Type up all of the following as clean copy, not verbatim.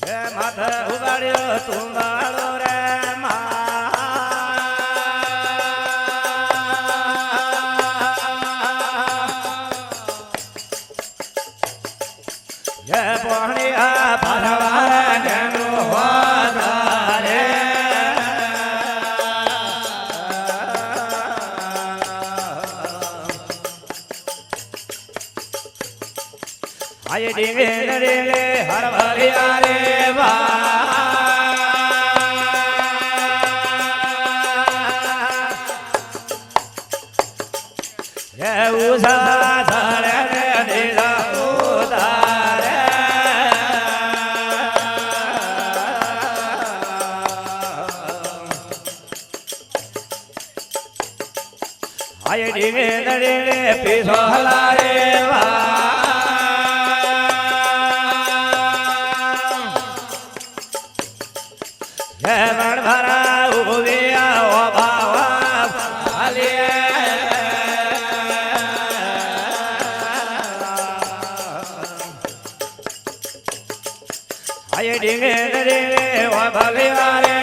હે માથે ઉગાડ્યો તુંગાળો રે હે પાણીયા ભરવા નેનો વધારે આય ડીંગે નરેલે હરભરિયા રે હે ઉષા ધરે રે નીલા ઉતારે આય ડીંગે નરેલે પીસો હલારે હે મણ ભરા ઉભિયા ઓ ભાવા હાલે આય ડીંગે રે ઓ ભલિયા રે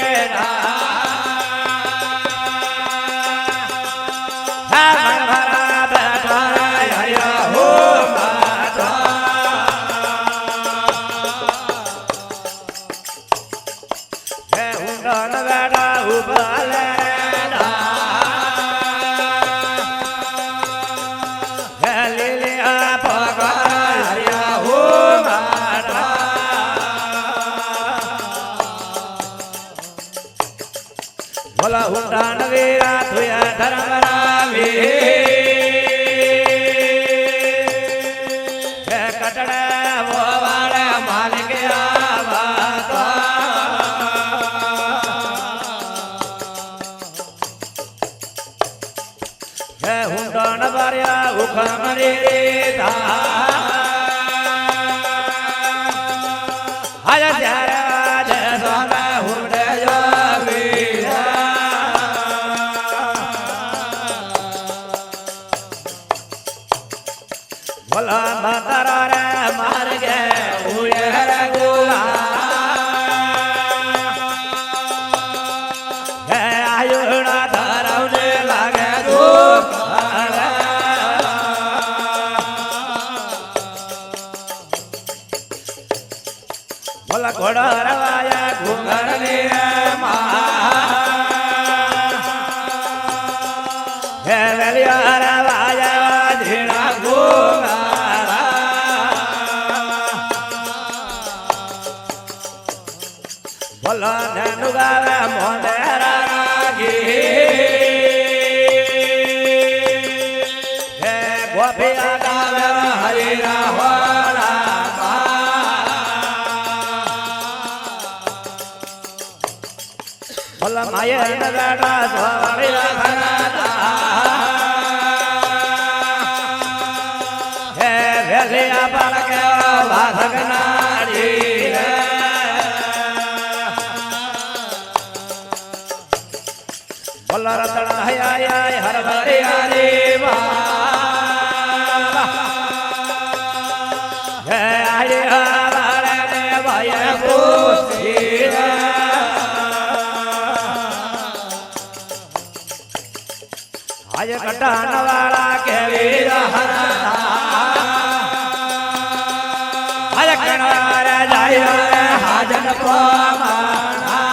હા મણ ભરા બેઠા હરિયા હો ડન બેડા ઉભલે હે લીલિયા પગરિયા હો મારા બોલા ઉડાન વીરા તુયા ધર્મરાવી હે કટડા વોવાળે માલિક આવા હે હુંડણ બાર્યા ઉખમરી રીતા હાય ત્યારે આજે સોને હુંડે જોવી ભલા માતારા રે માર્ગે ઉયે રે ગુલા હે આયુડા ધરવને લાગે દુઃખ બોલા ઘોડા રવાયા ઘુંઘર ને હે વેલિયા રવાયા ધીણા ઘુંઘરા બોલા ધનુ ગાવે મોંદેરા રાગી હે ગોપિયા ગાવે હરિરા હોળા ભલા માયે બેટા સોવળિયા ઘરાતા હે વેલિયા બાળકે વાસગનાડી રે ભલા રતડા હૈયા હરભરિયા રે હે આયા વાળે ને ભાઈ ખુશી રે આજે કટાન વાળા કેવી રહતા આજે કણારે જાય રે હાજન પ્રમાણા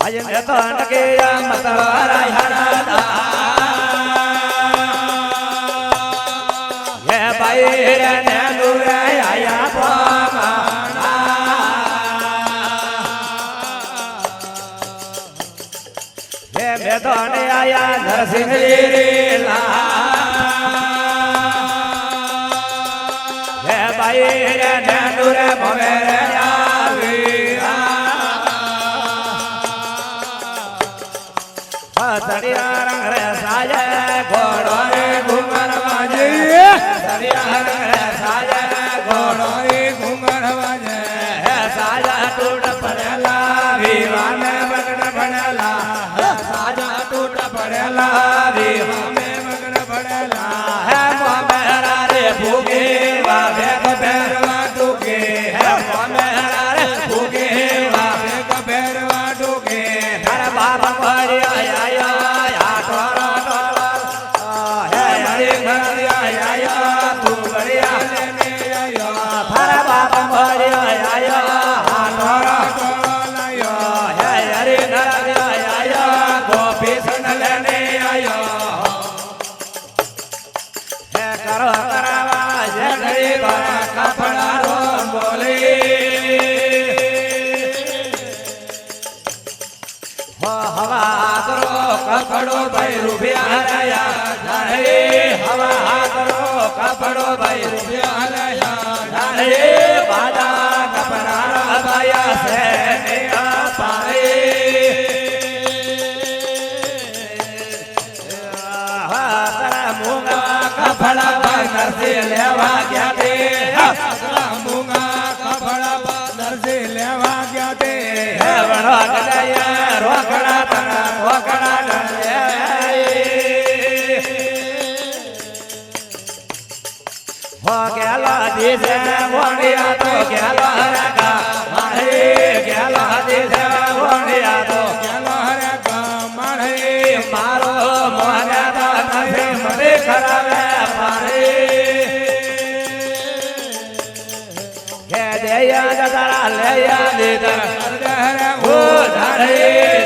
આજે મેં તો નકે મતવારા હરતા હે ભાઈ રે ને દુરે આયા પ્રમાણા હે મેદોને આયા નરસિંહ લીલા હે ભાઈ રે નેનુરે મોવે રે આવીરા સરિયા રંગ રે સાજે ઘોડો રે ઘુમર વાજે સરિયા રંગ રે સાજે ઘોડો રે ઘુમર વાજે હે સાજા તૂટ પડેલા વિવાને બગડ ભણેલા સાજા તૂટ પડેલા વિવાને બગડ ભણેલા હે મોમેરા રે ભૂગે આયો તું ઘડિયા લેને આયો થારા બાપા મળ્યો આયો હાથોરો લાયો હે હરી નર આયો ગોપી સન લેને આયો હે કરો કરાવા જે ઘડી દ્વારા કપડા રો બોલી હવા કરો કપડો ભાઈ રૂપિયા હરાયા જાણે હવા કરો કપડો ભાઈ રૂપિયા હરાયા જાણે બાદા કપડા ભાયા છે ને પારે તારા મૂંગા કપડા ભાઈ નરસી લેવા ગયા તે મૂંગા કપડા નરસી લેવા ગયા તે હે વણો કદાયા રોકડા તના રોકડા નરે હો ગેલા દીસે વણિયા તો ગેલા રકા મારે ગેલા દીસે વણિયા તો ગેલા રકા મારે મારો મોહના તો નથી મને ખરાવે પારે હે દેયા જરા લેયા દીધર ઓ ધારે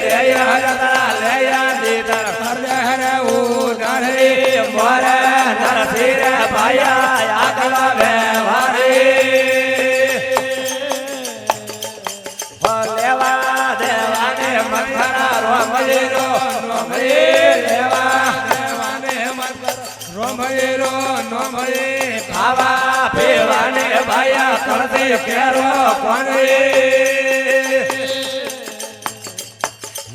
દેયા જરા લેયા દીધર હરે ઓ ધારે મોરે નરસી રે ભાયા આગલા વ્યવહારે હો લેવા દેવાને મથરા રોમજીરો રોમજી લેવા દેવાને મથરા રોમજીરો નોમજી ખાવા પીવાને ભાયા કરતી કેરો કોની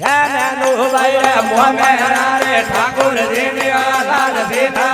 યાનું ભાઈ મોમેરા રે ઠાકોરજી ની લાલ સીતા